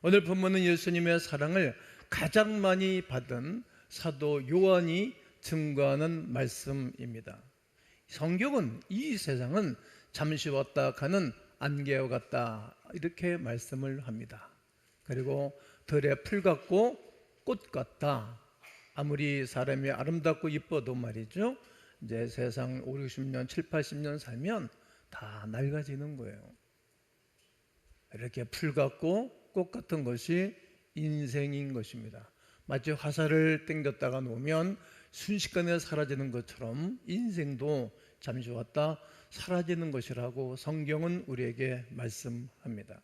오늘 본문은 예수님의 사랑을 가장 많이 받은 사도 요한이 증거하는 말씀입니다. 성경은 이 세상은 잠시 왔다 가는 안개와 같다 이렇게 말씀을 합니다. 그리고 들의 풀 같고 꽃 같다. 아무리 사람이 아름답고 이뻐도 말이죠, 이제 세상 5, 60년, 7, 80년 살면 다 낡아지는 거예요. 이렇게 풀 같고 꽃 같은 것이 인생인 것입니다. 마치 화살을 땡겼다가 놓으면 순식간에 사라지는 것처럼 인생도 잠시 왔다 사라지는 것이라고 성경은 우리에게 말씀합니다.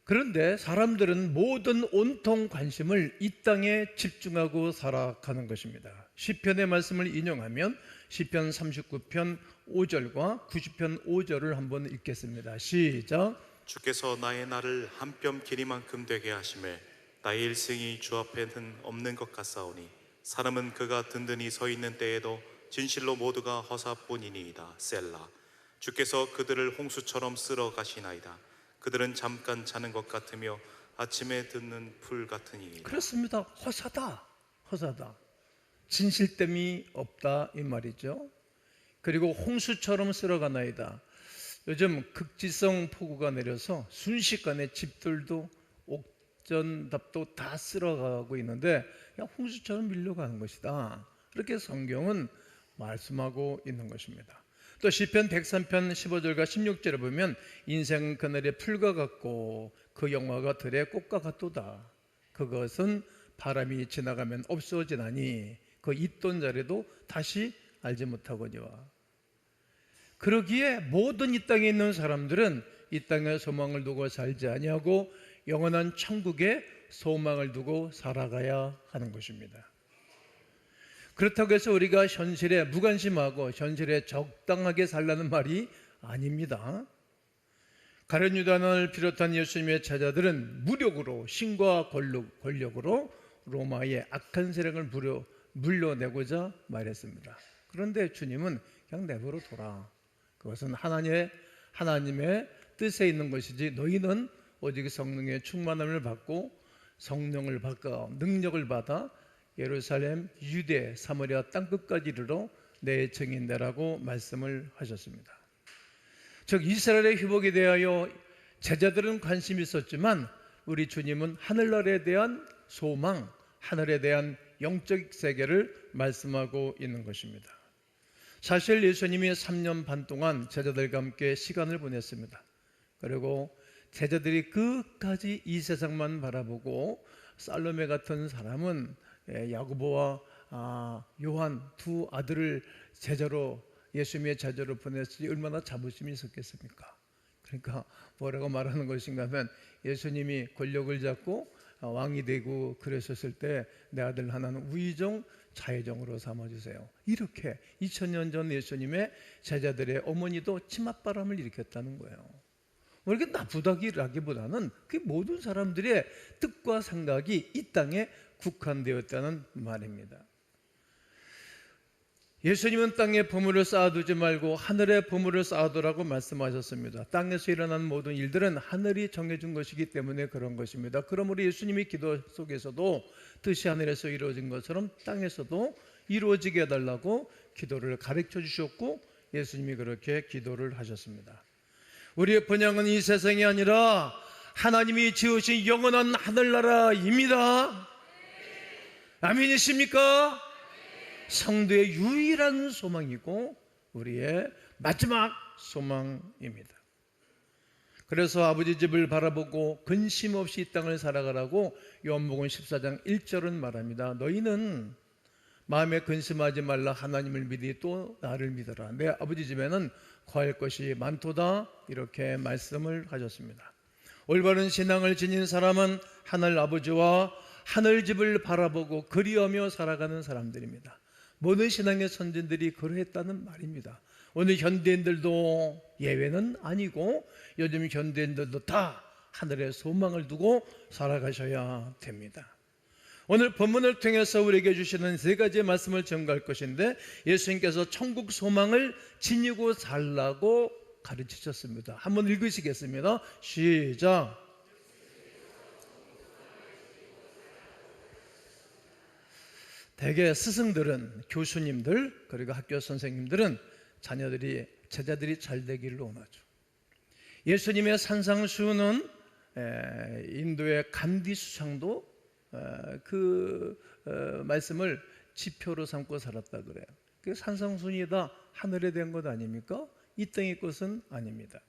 그런데 사람들은 모든 온통 관심을 이 땅에 집중하고 살아가는 것입니다. 시편의 말씀을 인용하면 시편 39편 5절과 90편 5절을 한번 읽겠습니다. 시작. 주께서 나의 날을 한 뼘 길이만큼 되게 하시매 나의 일생이 주 앞에는 없는 것 같사오니 사람은 그가 든든히 서 있는 때에도 진실로 모두가 허사뿐이니이다. 셀라. 주께서 그들을 홍수처럼 쓸어 가시나이다. 그들은 잠깐 자는 것 같으며 아침에 듣는 풀 같으니이다. 그렇습니다. 허사다. 진실됨이 없다 이 말이죠. 그리고 홍수처럼 쓸어가나이다. 요즘 극지성 폭우가 내려서 순식간에 집들도 옥전답도 다 쓸어가고 있는데 그냥 홍수처럼 밀려가는 것이다. 그렇게 성경은 말씀하고 있는 것입니다. 또 시편 103편 15절과 16절에 보면 인생은 그늘의 풀과 같고 그 영화가 들의 꽃과 같도다. 그것은 바람이 지나가면 없어지나니 그 있던 자리도 다시 알지 못하거니와. 그러기에 모든 이 땅에 있는 사람들은 이 땅에 소망을 두고 살지 아니하고 영원한 천국에 소망을 두고 살아가야 하는 것입니다. 그렇다고 해서 우리가 현실에 무관심하고 현실에 적당하게 살라는 말이 아닙니다. 가룟 유다를 비롯한 예수님의 제자들은 무력으로 신과 권력으로 로마의 악한 세력을 물려내고자 말했습니다. 그런데 주님은 그냥 내버려 둬라. 그것은 하나님의 뜻에 있는 것이지 너희는 오직 성령의 충만함을 받고 성령을 받고 능력을 받아 예루살렘, 유대, 사마리아 땅끝까지 이르러 내 증인되라고 말씀을 하셨습니다. 즉 이스라엘의 회복에 대하여 제자들은 관심이 있었지만 우리 주님은 하늘나라에 대한 소망, 하늘에 대한 영적 세계를 말씀하고 있는 것입니다. 사실 예수님이 3년 반 동안 제자들과 함께 시간을 보냈습니다. 그리고 제자들이 끝까지 이 세상만 바라보고 살로메 같은 사람은 야고보와 요한 두 아들을 제자로 예수님의 제자로 보냈으니 얼마나 자부심이 있었겠습니까? 그러니까 뭐라고 말하는 것인가 하면 예수님이 권력을 잡고 왕이 되고 그러셨을 때 내 아들 하나는 우의정 자의정으로 삼아주세요. 이렇게 2000년 전 예수님의 제자들의 어머니도 치맛바람을 일으켰다는 거예요. 이렇게 나쁘다기보다는 그 모든 사람들의 뜻과 생각이 이 땅에 국한되었다는 말입니다. 예수님은 땅에 보물을 쌓아두지 말고 하늘에 보물을 쌓아두라고 말씀하셨습니다. 땅에서 일어나는 모든 일들은 하늘이 정해준 것이기 때문에 그런 것입니다. 그러므로 예수님이 기도 속에서도 뜻이 하늘에서 이루어진 것처럼 땅에서도 이루어지게 해달라고 기도를 가르쳐 주셨고 예수님이 그렇게 기도를 하셨습니다. 우리의 번영은 이 세상이 아니라 하나님이 지으신 영원한 하늘나라입니다. 아멘이십니까? 성도의 유일한 소망이고 우리의 마지막 소망입니다. 그래서 아버지 집을 바라보고 근심 없이 이 땅을 살아가라고 요한복음 14장 1절은 말합니다. 너희는 마음에 근심하지 말라. 하나님을 믿으니 또 나를 믿어라. 내 아버지 집에는 거할 것이 많도다. 이렇게 말씀을 하셨습니다. 올바른 신앙을 지닌 사람은 하늘 아버지와 하늘집을 바라보고 그리하며 살아가는 사람들입니다. 모든 신앙의 선진들이 그러했다는 말입니다. 오늘 현대인들도 예외는 아니고 요즘 현대인들도 다 하늘에 소망을 두고 살아가셔야 됩니다. 오늘 본문을 통해서 우리에게 주시는 세 가지의 말씀을 전가할 것인데 예수님께서 천국 소망을 지니고 살라고 가르치셨습니다. 한번 읽으시겠습니다. 시작. 대개 스승들은, 교수님들 그리고 학교 선생님들은 제자들이 잘 되기를 원하죠. 예수님의 산상수훈은 인도의 간디 수상도 말씀을 지표로 삼고 살았다 그래요. 그 산상수훈이 다 하늘에 된 것 아닙니까? 이 땅의 것은 아닙니다.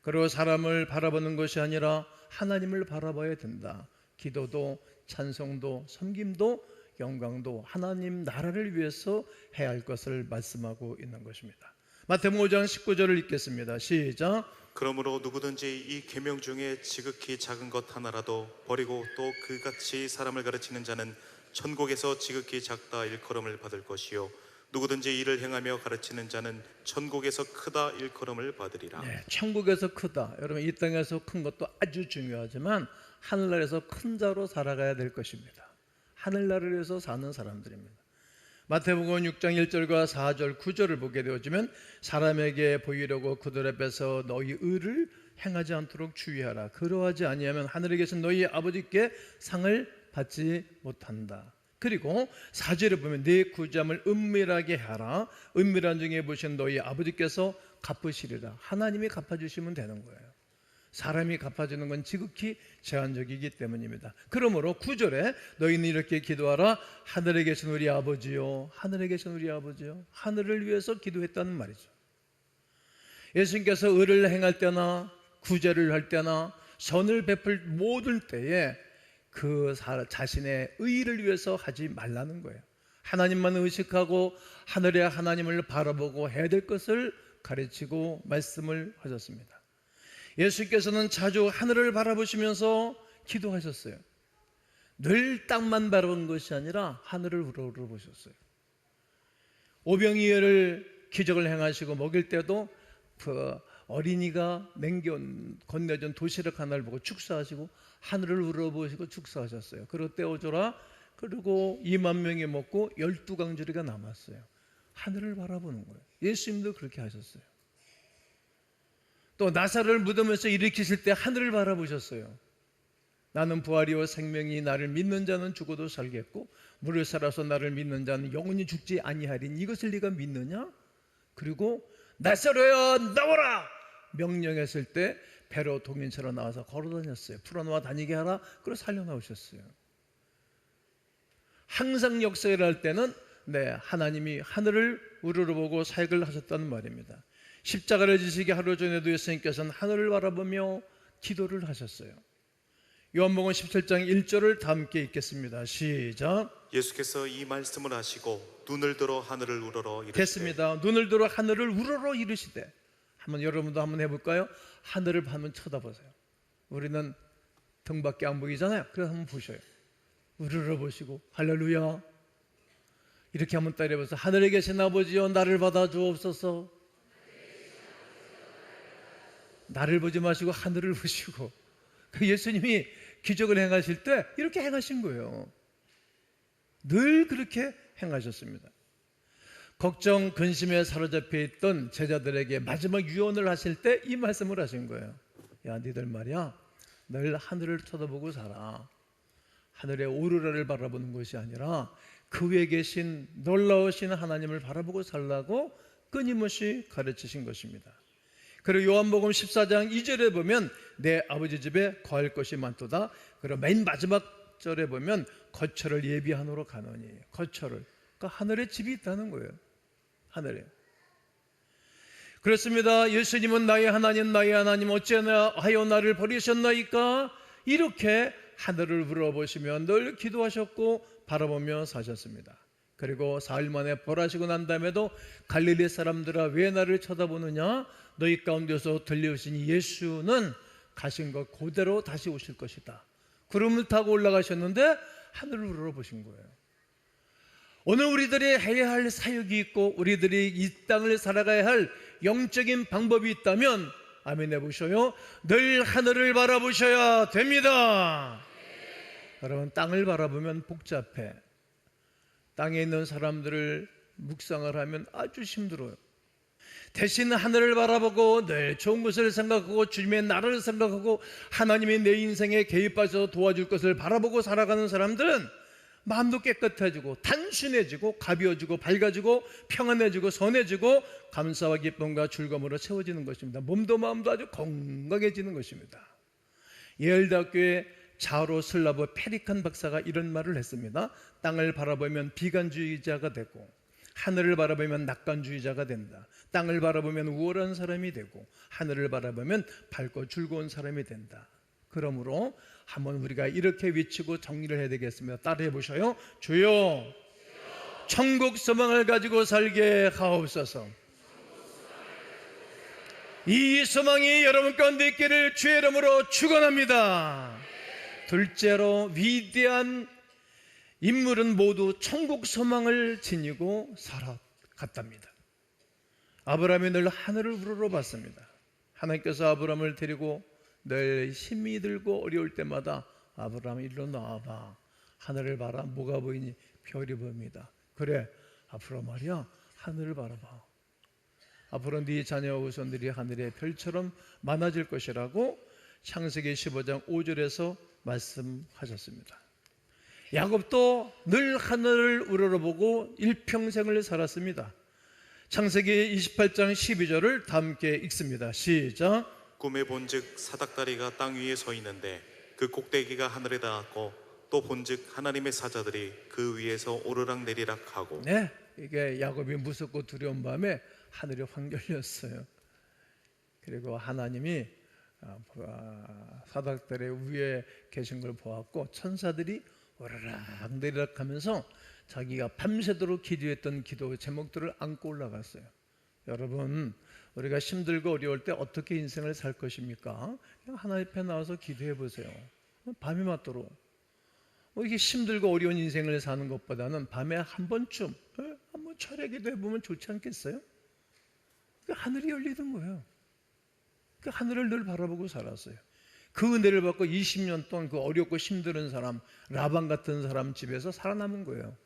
그리고 사람을 바라보는 것이 아니라 하나님을 바라봐야 된다. 기도도 찬송도 섬김도 영광도 하나님 나라를 위해서 해야 할 것을 말씀하고 있는 것입니다. 마태복음 5장 19절을 읽겠습니다. 시작. 그러므로 누구든지 이 계명 중에 지극히 작은 것 하나라도 버리고 또 그같이 사람을 가르치는 자는 천국에서 지극히 작다 일컬음을 받을 것이요 누구든지 이를 행하며 가르치는 자는 천국에서 크다 일컬음을 받으리라. 네, 천국에서 크다. 여러분, 이 땅에서 큰 것도 아주 중요하지만 하늘나라에서 큰 자로 살아가야 될 것입니다. 하늘나라를 위해서 사는 사람들입니다. 마태복음 6장 1절과 4절 9절을 보게 되어지면 사람에게 보이려고 그들 앞에서 너희 의를 행하지 않도록 주의하라. 그러하지 아니하면 하늘에 계신 너희 아버지께 상을 받지 못한다. 그리고 4절에 보면 네 구잠을 은밀하게 하라. 은밀한 중에 보신 너희 아버지께서 갚으시리라. 하나님이 갚아주시면 되는 거예요. 사람이 갚아주는 건 지극히 제한적이기 때문입니다. 그러므로 9절에 너희는 이렇게 기도하라. 하늘에 계신 우리 아버지요, 하늘에 계신 우리 아버지요. 하늘을 위해서 기도했다는 말이죠. 예수님께서 의를 행할 때나 구제를 할 때나 선을 베풀 모든 때에 그 자신의 의를 위해서 하지 말라는 거예요. 하나님만 의식하고 하늘의 하나님을 바라보고 해야 될 것을 가르치고 말씀을 하셨습니다. 예수께서는 자주 하늘을 바라보시면서 기도하셨어요. 늘 땅만 바라본 것이 아니라 하늘을 우러러보셨어요. 오병이어를 기적을 행하시고 먹일 때도 그 어린이가 건네준 도시락 하나를 보고 축사하시고 하늘을 우러보시고 축사하셨어요. 그리고 떼어줘라. 그리고 2만 명이 먹고 12강주리가 남았어요. 하늘을 바라보는 거예요. 예수님도 그렇게 하셨어요. 또 나사로를 무덤에서 일으키실 때 하늘을 바라보셨어요. 나는 부활이요 생명이 나를 믿는 자는 죽어도 살겠고 물을 살아서 나를 믿는 자는 영원히 죽지 아니하리니 이것을 네가 믿느냐? 그리고 나사로야 나와라! 명령했을 때 배로 동인처럼 나와서 걸어다녔어요. 풀어놓아 다니게 하라. 그리고 살려나오셨어요. 항상 역사를 할 때는 하나님이 하늘을 우러러보고 사역을 하셨다는 말입니다. 십자가를 지시기 하루 전에도 예수님께서는 하늘을 바라보며 기도를 하셨어요. 요한복음 17장 1절을 다 함께 읽겠습니다. 시작. 예수께서 이 말씀을 하시고 눈을 들어 하늘을 우러러 이르시되. 됐습니다. 눈을 들어 하늘을 우러러 이르시되. 여러분도 한번 해볼까요? 하늘을 한번 쳐다보세요. 우리는 등밖에 안 보이잖아요. 그래서 한번 보셔요. 우러러 보시고 할렐루야 이렇게 한번 따라해보세요. 하늘에 계신 아버지여 나를 받아 주옵소서. 나를 보지 마시고 하늘을 보시고. 예수님이 기적을 행하실 때 이렇게 행하신 거예요. 늘 그렇게 행하셨습니다. 걱정, 근심에 사로잡혀 있던 제자들에게 마지막 유언을 하실 때 이 말씀을 하신 거예요. 야, 니들 말이야, 늘 하늘을 쳐다보고 살아. 하늘의 오로라를 바라보는 것이 아니라 그 위에 계신 놀라우신 하나님을 바라보고 살라고 끊임없이 가르치신 것입니다. 그리고 요한복음 14장 2절에 보면 내 아버지 집에 거할 것이 많도다. 그리고 맨 마지막 절에 보면 거처를 예비하노로 가노니. 거처를, 그러니까 하늘에 집이 있다는 거예요. 하늘에. 그렇습니다. 예수님은 나의 하나님 어찌하여 나를 버리셨나이까? 이렇게 하늘을 물어보시며 늘 기도하셨고 바라보며 사셨습니다. 그리고 사흘 만에 벌하시고 난 다음에도 갈릴리 사람들아 왜 나를 쳐다보느냐? 너희 가운데서 들려오신 예수는 가신 것 그대로 다시 오실 것이다. 구름을 타고 올라가셨는데 하늘을 우러러보신 거예요. 오늘 우리들이 해야 할 사역이 있고 우리들이 이 땅을 살아가야 할 영적인 방법이 있다면 아멘 해보셔요. 늘 하늘을 바라보셔야 됩니다. 여러분, 땅을 바라보면 복잡해. 땅에 있는 사람들을 묵상을 하면 아주 힘들어요. 대신 하늘을 바라보고 늘 좋은 것을 생각하고 주님의 나라를 생각하고 하나님이 내 인생에 개입하셔서 도와줄 것을 바라보고 살아가는 사람들은 마음도 깨끗해지고 단순해지고 가벼워지고 밝아지고 평안해지고 선해지고 감사와 기쁨과 즐거움으로 채워지는 것입니다. 몸도 마음도 아주 건강해지는 것입니다. 예일대학교의 자로 슬라브 페리칸 박사가 이런 말을 했습니다. 땅을 바라보면 비관주의자가 되고 하늘을 바라보면 낙관주의자가 된다. 땅을 바라보면 우월한 사람이 되고 하늘을 바라보면 밝고 즐거운 사람이 된다. 그러므로 한번 우리가 이렇게 외치고 정리를 해야 되겠습니다. 따라해 보셔요. 주여, 천국 소망을 가지고 살게 하옵소서. 이 소망이 여러분 가운데 있기를 주의 이름으로 축원합니다. 둘째로, 위대한 인물은 모두 천국 소망을 지니고 살아갔답니다. 아브라함이 늘 하늘을 우러러봤습니다. 하나님께서 아브라함을 데리고 늘 힘이 들고 어려울 때마다 아브라함 일로 나와봐. 하늘을 봐라. 뭐가 보이니? 별이 보입니다. 그래, 앞으로 말이야, 하늘을 바라봐. 앞으로 네 자녀와 후손들이 하늘의 별처럼 많아질 것이라고 창세기 15장 5절에서 말씀하셨습니다. 야곱도 늘 하늘을 우러러보고 일평생을 살았습니다. 창세기 28장 12절을 다 함께 읽습니다. 시작. 꿈에 본즉 사닥다리가 땅 위에 서 있는데 그 꼭대기가 하늘에 닿았고 또 본즉 하나님의 사자들이 그 위에서 오르락내리락 하고. 네, 이게 야곱이 무섭고 두려운 밤에 하늘이 확 열렸어요. 그리고 하나님이 사닥다리 위에 계신 걸 보았고 천사들이 오르락내리락 하면서 자기가 밤새도록 기도했던 기도 제목들을 안고 올라갔어요. 여러분, 우리가 힘들고 어려울 때 어떻게 인생을 살 것입니까? 그냥 하나님 앞에 나와서 기도해 보세요. 밤이 맞도록. 이게 힘들고 어려운 인생을 사는 것보다는 밤에 한 번쯤 한번 철회 기도해 보면 좋지 않겠어요? 하늘이 열리던 거예요. 그 하늘을 늘 바라보고 살았어요. 그 은혜를 받고 20년 동안 그 어렵고 힘든 사람, 라반 같은 사람 집에서 살아남은 거예요.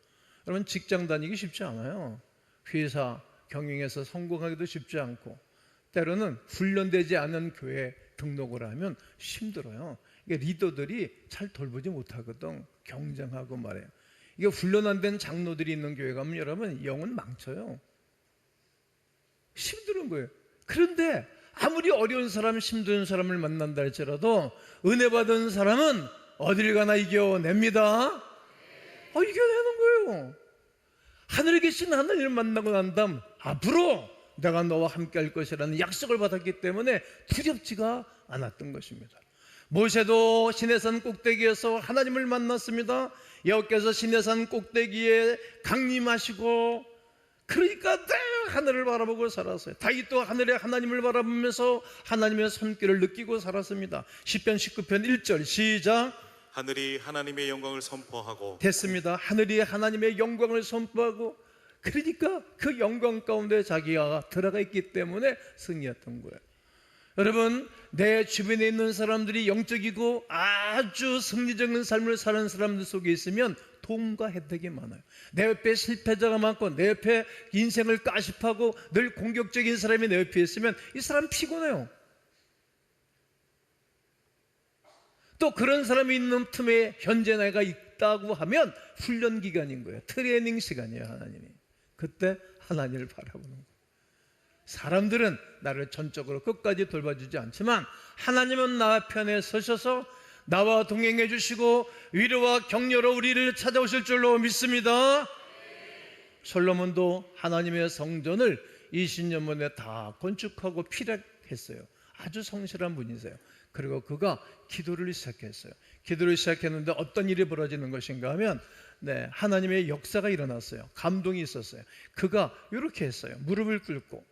여러분, 직장 다니기 쉽지 않아요. 회사 경영에서 성공하기도 쉽지 않고, 때로는 훈련되지 않은 교회 등록을 하면 힘들어요. 이게 리더들이 잘 돌보지 못하거든. 경쟁하고 말이에요. 이게 훈련 안 된 장로들이 있는 교회 가면 여러분 영은 망쳐요. 힘든 거예요. 그런데 아무리 어려운 사람, 힘든 사람을 만난다 할지라도 은혜 받은 사람은 어딜 가나 이겨냅니다. 이겨내는 거예요. 하늘에 계신 하나님을 만나고 난 다음 앞으로 내가 너와 함께 할 것이라는 약속을 받았기 때문에 두렵지가 않았던 것입니다. 모세도 시내산 꼭대기에서 하나님을 만났습니다. 여호와께서 시내산 꼭대기에 강림하시고, 그러니까 늘 하늘을 바라보고 살았어요. 다윗도 하늘에 하나님을 바라보면서 하나님의 손길을 느끼고 살았습니다. 시편 19편 1절 시작. 하늘이 하나님의 영광을 선포하고. 됐습니다. 하늘이 하나님의 영광을 선포하고, 그러니까 그 영광 가운데 자기가 들어가 있기 때문에 승리했던 거예요. 여러분, 내 주변에 있는 사람들이 영적이고 아주 승리적인 삶을 사는 사람들 속에 있으면 도움과 혜택이 많아요. 내 옆에 실패자가 많고 내 옆에 인생을 까십하고 늘 공격적인 사람이 내 옆에 있으면 이 사람 피곤해요. 또 그런 사람이 있는 틈에 현재 내가 있다고 하면 훈련 기간인 거예요. 트레이닝 시간이에요. 하나님이 그때 하나님을 바라보는 거예요. 사람들은 나를 전적으로 끝까지 돌봐주지 않지만 하나님은 나 편에 서셔서 나와 동행해 주시고 위로와 격려로 우리를 찾아오실 줄로 믿습니다. 솔로몬도 하나님의 성전을 20년 만에 다 건축하고 피력했어요. 아주 성실한 분이세요. 그리고 그가 기도를 시작했어요. 기도를 시작했는데 어떤 일이 벌어지는 것인가 하면 하나님의 역사가 일어났어요. 감동이 있었어요. 그가 이렇게 했어요. 무릎을 꿇고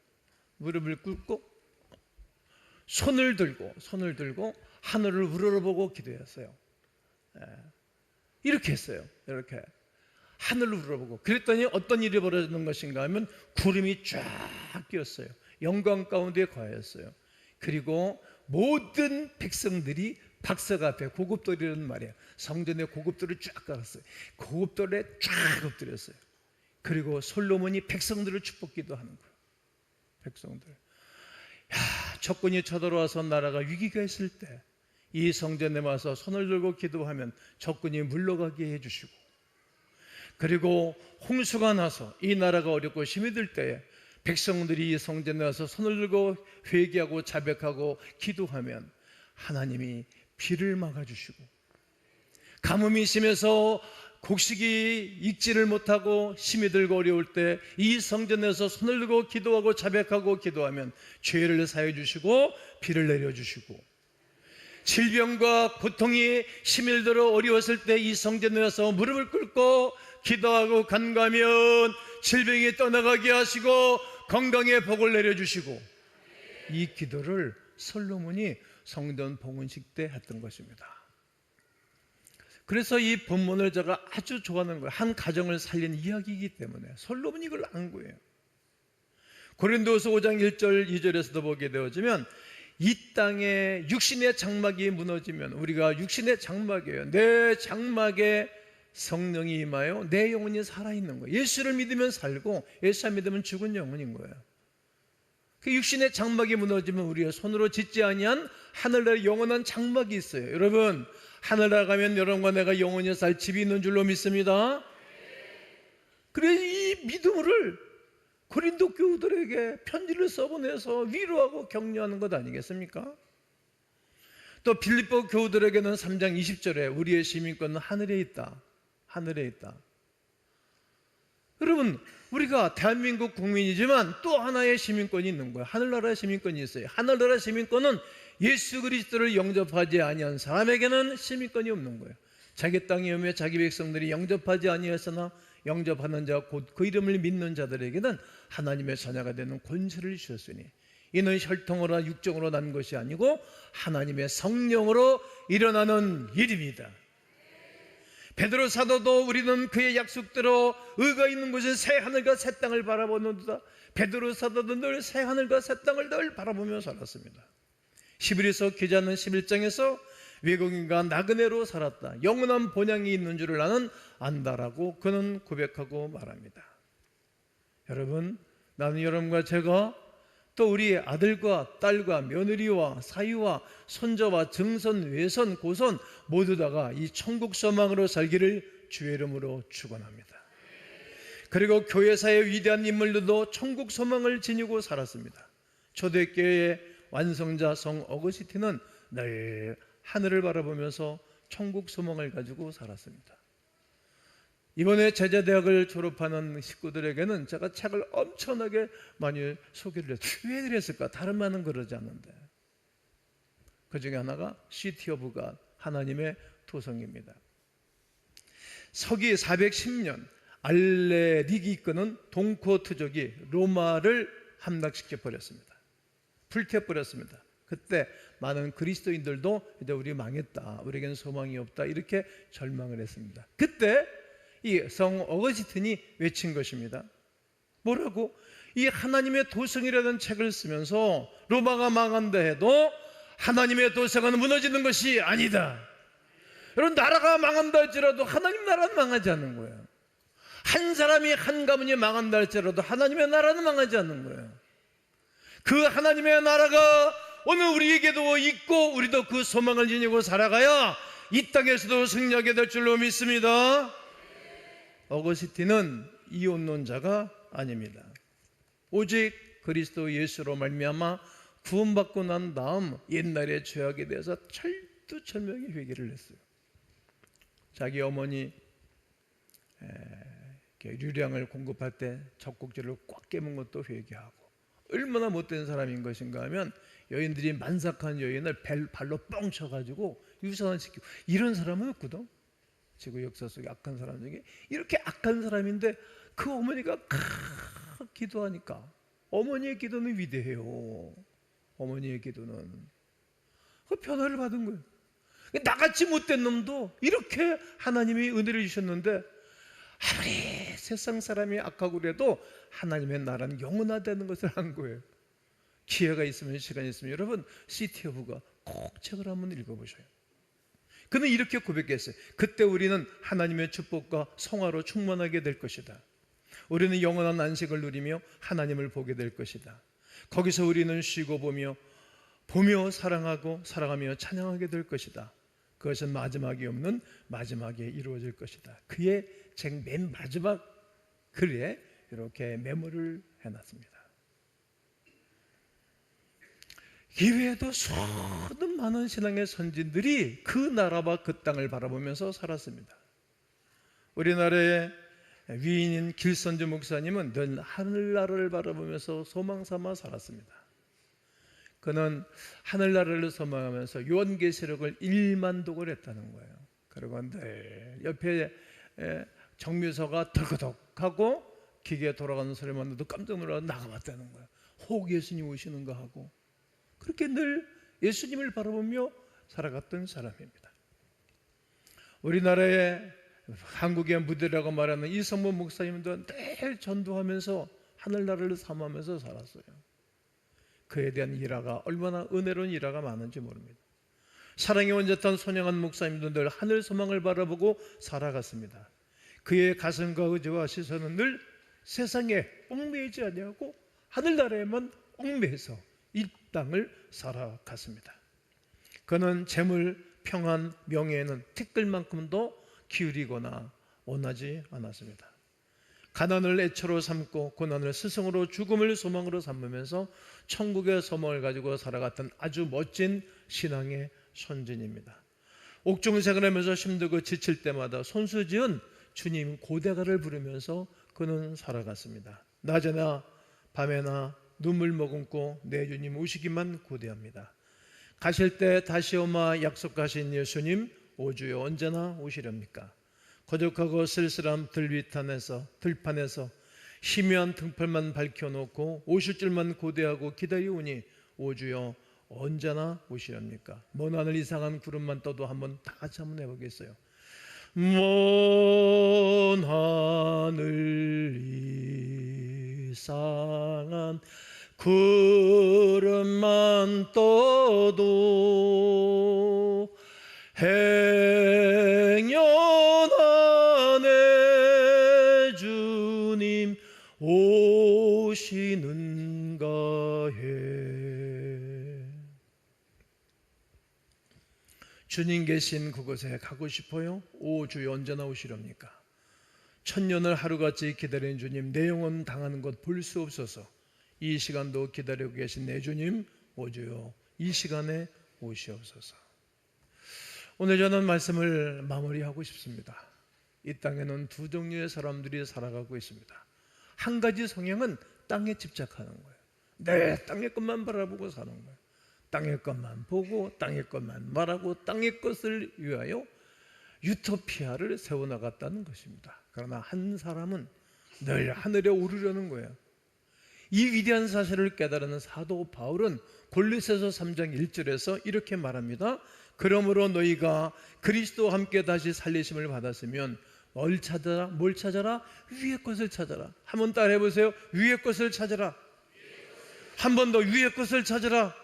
손을 들고 하늘을 우러러보고 기도했어요. 이렇게 했어요. 이렇게 하늘을 우러러보고. 그랬더니 어떤 일이 벌어지는 것인가 하면 구름이 쫙 끼었어요. 영광 가운데 거하였어요. 그리고 모든 백성들이 박석 앞에 고급돌이라는 말이에요. 성전에 고급돌을 쫙 깔았어요. 고급돌에 쫙 엎드렸어요. 그리고 솔로몬이 백성들을 축복기도 하는 거예요. 백성들. 적군이 쳐들어와서 나라가 위기가 있을 때 이 성전에 와서 손을 들고 기도하면 적군이 물러가게 해주시고, 그리고 홍수가 나서 이 나라가 어렵고 힘이 들 때에 백성들이 이 성전에 와서 손을 들고 회개하고 자백하고 기도하면 하나님이 비를 막아주시고, 가뭄이 심해서 곡식이 익지를 못하고 힘이 들고 어려울 때 이 성전에서 손을 들고 기도하고 자백하고 기도하면 죄를 사해 주시고 비를 내려주시고, 질병과 고통이 힘이 들어 어려웠을 때 이 성전에 와서 무릎을 꿇고 기도하고 간구하면 질병이 떠나가게 하시고 건강의 복을 내려주시고, 이 기도를 솔로몬이 성전 봉헌식 때 했던 것입니다. 그래서 이 본문을 제가 아주 좋아하는 거예요. 한 가정을 살린 이야기이기 때문에 솔로몬이 이걸 안 거예요. 고린도서 5장 1절 2절에서도 보게 되어지면 이 땅에 육신의 장막이 무너지면, 우리가 육신의 장막이에요. 내 장막에 성령이 임하여 내 영혼이 살아있는 거예요. 예수를 믿으면 살고 예수 안 믿으면 죽은 영혼인 거예요. 그 육신의 장막이 무너지면 우리의 손으로 짓지 아니한 하늘나라의 영원한 장막이 있어요. 여러분, 하늘나라 가면 여러분과 내가 영원히 살 집이 있는 줄로 믿습니다. 그래, 이 믿음을 고린도 교우들에게 편지를 써보내서 위로하고 격려하는 것 아니겠습니까? 또 빌립보 교우들에게는 3장 20절에 우리의 시민권은 하늘에 있다, 하늘에 있다. 여러분, 우리가 대한민국 국민이지만 또 하나의 시민권이 있는 거예요. 하늘나라의 시민권이 있어요. 하늘나라 시민권은 예수 그리스도를 영접하지 아니한 사람에게는 시민권이 없는 거예요. 자기 땅에 오며 자기 백성들이 영접하지 아니하였으나 영접하는 자 곧 그 이름을 믿는 자들에게는 하나님의 자녀가 되는 권세를 주셨으니 이는 혈통으로 육정으로 난 것이 아니고 하나님의 성령으로 일어나는 일입니다. 베드로 사도도 우리는 그의 약속대로 의가 있는 곳에 새 하늘과 새 땅을 바라보는도다. 베드로 사도도 늘 새 하늘과 새 땅을 늘 바라보며 살았습니다. 히브리서 기자는 11장에서 외국인과 나그네로 살았다, 영원한 본향이 있는 줄을 나는 안다라고 그는 고백하고 말합니다. 여러분, 나는 여러분과 제가 또 우리 아들과 딸과 며느리와 사위와 손자와 증손 외손 고손 모두 다가 이 천국 소망으로 살기를 주의 이름으로 축원합니다. 그리고 교회사의 위대한 인물들도 천국 소망을 지니고 살았습니다. 초대교회의 완성자 성 어거스틴은 늘 하늘을 바라보면서 천국 소망을 가지고 살았습니다. 이번에 제자대학을 졸업하는 식구들에게는 제가 책을 엄청나게 많이 소개를 했어요. 왜 그랬을까? 다른 말은 그러지 않는데, 그 중에 하나가 시티 오브 갓, 하나님의 도성입니다. 서기 410년 알레릭이 이끄는 동코트족이 로마를 함락시켜 버렸습니다. 불태워버렸습니다. 그때 많은 그리스도인들도 이제 우리 망했다, 우리에게는 소망이 없다, 이렇게 절망을 했습니다. 그때 이 성 어거스틴이 외친 것입니다. 뭐라고? 이 하나님의 도성이라는 책을 쓰면서 로마가 망한다 해도 하나님의 도성은 무너지는 것이 아니다. 여러분, 나라가 망한다 할지라도 하나님 나라는 망하지 않는 거예요. 한 사람이 한 가문이 망한다 할지라도 하나님의 나라는 망하지 않는 거예요. 그 하나님의 나라가 오늘 우리에게도 있고 우리도 그 소망을 지니고 살아가야 이 땅에서도 승리하게 될 줄로 믿습니다. 어거스틴은 이혼론자가 아닙니다. 오직 그리스도 예수로 말미암아 구원받고 난 다음 옛날의 죄악에 대해서 철두철미하게 회개를 했어요. 자기 어머니 유량을 공급할 때 젖꼭지를 꽉 깨문 것도 회개하고, 얼마나 못된 사람인 것인가 하면 여인들이 만삭한 여인을 발로 뻥 쳐가지고 유산을 시키고, 이런 사람은 없거든. 지구 역사 속에 악한 사람 중에 이렇게 악한 사람인데 그 어머니가 기도하니까, 어머니의 기도는 위대해요. 어머니의 기도는 그 변화를 받은 거예요. 나같이 못된 놈도 이렇게 하나님이 은혜를 주셨는데, 아무리 세상 사람이 악하고 그래도 하나님의 나라는 영원하다는 것을 한 거예요. 기회가 있으면, 시간이 있으면 여러분 시티 오브 갓 꼭 책을 한번 읽어보셔요. 그는 이렇게 고백했어요. 그때 우리는 하나님의 축복과 성화로 충만하게 될 것이다. 우리는 영원한 안식을 누리며 하나님을 보게 될 것이다. 거기서 우리는 쉬고 보며 사랑하고 사랑하며 찬양하게 될 것이다. 그것은 마지막이 없는 마지막에 이루어질 것이다. 그의 책 맨 마지막 글에 이렇게 메모를 해놨습니다. 이외에도 수많은 많은 신앙의 선진들이 그 나라와 그 땅을 바라보면서 살았습니다. 우리나라의 위인인 길선주 목사님은 늘 하늘나라를 바라보면서 소망 삼아 살았습니다. 그는 하늘나라를 소망하면서 요한계시록을 1만 독을 했다는 거예요. 그리고 늘 옆에 정묘서가 덜커덕하고 기계 돌아가는 소리만 나도 깜짝 놀라서 나가봤다는 거예요. 혹 예수님 오시는 거 하고 그렇게 늘 예수님을 바라보며 살아갔던 사람입니다. 우리나라의 한국의 무대라고 말하는 이성모 목사님도 늘 전도하면서 하늘나라를 삼으면서 살았어요. 그에 대한 일화가 얼마나 은혜로운 일화가 많은지 모릅니다. 사랑의 원자탄 손영한 목사님도 늘 하늘 소망을 바라보고 살아갔습니다. 그의 가슴과 의지와 시선은 늘 세상에 얽매이지 아니하고 하늘나라에만 얽매여서 이 땅을 살아갔습니다. 그는 재물, 평안, 명예에는 티끌만큼도 기울이거나 원하지 않았습니다. 가난을 애처로 삼고 고난을 스승으로 죽음을 소망으로 삼으면서 천국의 소망을 가지고 살아갔던 아주 멋진 신앙의 선진입니다. 옥중생을 하면서 힘들고 지칠 때마다 손수지은 주님 고대가를 부르면서 그는 살아갔습니다. 낮에나 밤에나 눈물 머금고 내 주님 오시기만 고대합니다. 가실 때 다시 오마 약속하신 예수님 오주여 언제나 오시렵니까? 거룩하고 쓸쓸한 들판에서 희미한 등불만 밝혀놓고 오실 줄만 고대하고 기다리오니 오주여 언제나 오시렵니까? 먼 하늘 이상한 구름만 떠도 다 같이 한번 해보겠어요. 먼 하늘 이상한 구름만 떠도 행여나 내 주님 오시는가 해. 주님 계신 그곳에 가고 싶어요? 오 주여 언제나 오시렵니까? 천년을 하루같이 기다리는 주님 내 영혼 당하는 것 볼 수 없어서 이 시간도 기다리고 계신 내 주님 오주여 이 시간에 오시옵소서. 오늘 저는 말씀을 마무리하고 싶습니다. 이 땅에는 두 종류의 사람들이 살아가고 있습니다. 한 가지 성향은 땅에 집착하는 거예요. 내 땅의 것만 바라보고 사는 거예요. 땅의 것만 보고 땅의 것만 말하고 땅의 것을 위하여 유토피아를 세워나갔다는 것입니다. 그러나 한 사람은 늘 하늘에 오르려는 거예요. 이 위대한 사실을 깨달은 사도 바울은 골로새서 3장 1절에서 이렇게 말합니다. 그러므로 너희가 그리스도와 함께 다시 살리심을 받았으면 뭘 찾아라? 위의 것을 찾아라. 한번 따라해 보세요. 위의 것을 찾아라. 한 번 더 위의 것을 찾아라.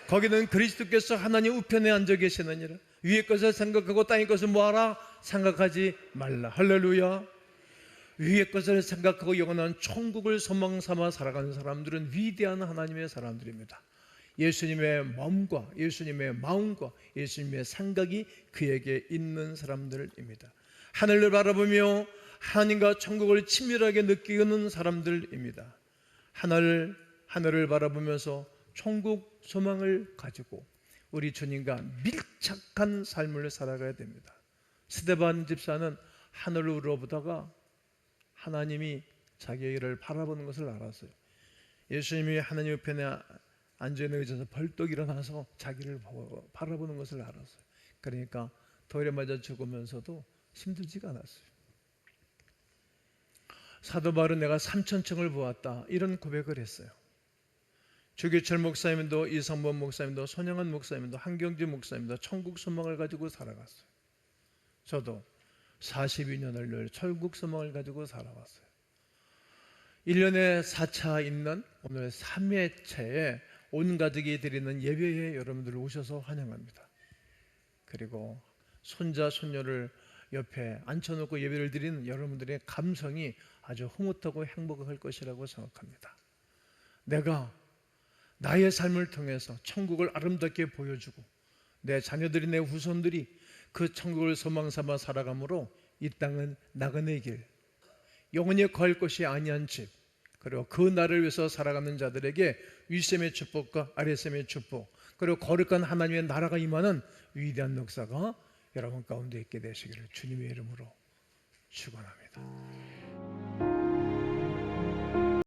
거기는 그리스도께서 하나님 우편에 앉아 계시느니라. 위의 것을 생각하고 땅의 것을 뭐하라? 생각하지 말라. 할렐루야. 위의 것을 생각하고 영원한 천국을 소망 삼아 살아가는 사람들은 위대한 하나님의 사람들입니다. 예수님의 몸과 예수님의 마음과 예수님의 생각이 그에게 있는 사람들입니다. 하늘을 바라보며 하나님과 천국을 친밀하게 느끼는 사람들입니다. 하늘을 바라보면서 천국 소망을 가지고 우리 주님과 밀착한 삶을 살아가야 됩니다. 스데반 집사는 하늘을 우러보다가 하나님이 자기를 바라보는 것을 알았어요. 예수님이 하나님 우편에 앉아있는 의자에서 벌떡 일어나서 자기를 바라보는 것을 알았어요. 그러니까 돌에 맞아 죽으면서도 힘들지가 않았어요. 사도 바울은 내가 3000층을 보았다 이런 고백을 했어요. 주기철 목사님도 이성범 목사님도 손영한 목사님도 한경주 목사님도 천국 소망을 가지고 살아갔어요. 저도 42년을 늘 천국 소망을 가지고 살아왔어요. 1년에 4차 있는 오늘 3회째에 온 가족이 드리는 예배에 여러분들 오셔서 환영합니다. 그리고 손자 손녀를 옆에 앉혀놓고 예배를 드리는 여러분들의 감성이 아주 흐뭇하고 행복할 것이라고 생각합니다. 내가 나의 삶을 통해서 천국을 아름답게 보여주고 내 자녀들이, 내 후손들이 그 천국을 소망 삼아 살아가므로 이 땅은 나그네 길, 영원히 거할 것이 아니한 집, 그리고 그 나를 위해서 살아가는 자들에게 윗셈의 축복과 아랫셈의 축복, 그리고 거룩한 하나님의 나라가 임하는 위대한 역사가 여러분 가운데 있게 되시기를 주님의 이름으로 축원합니다.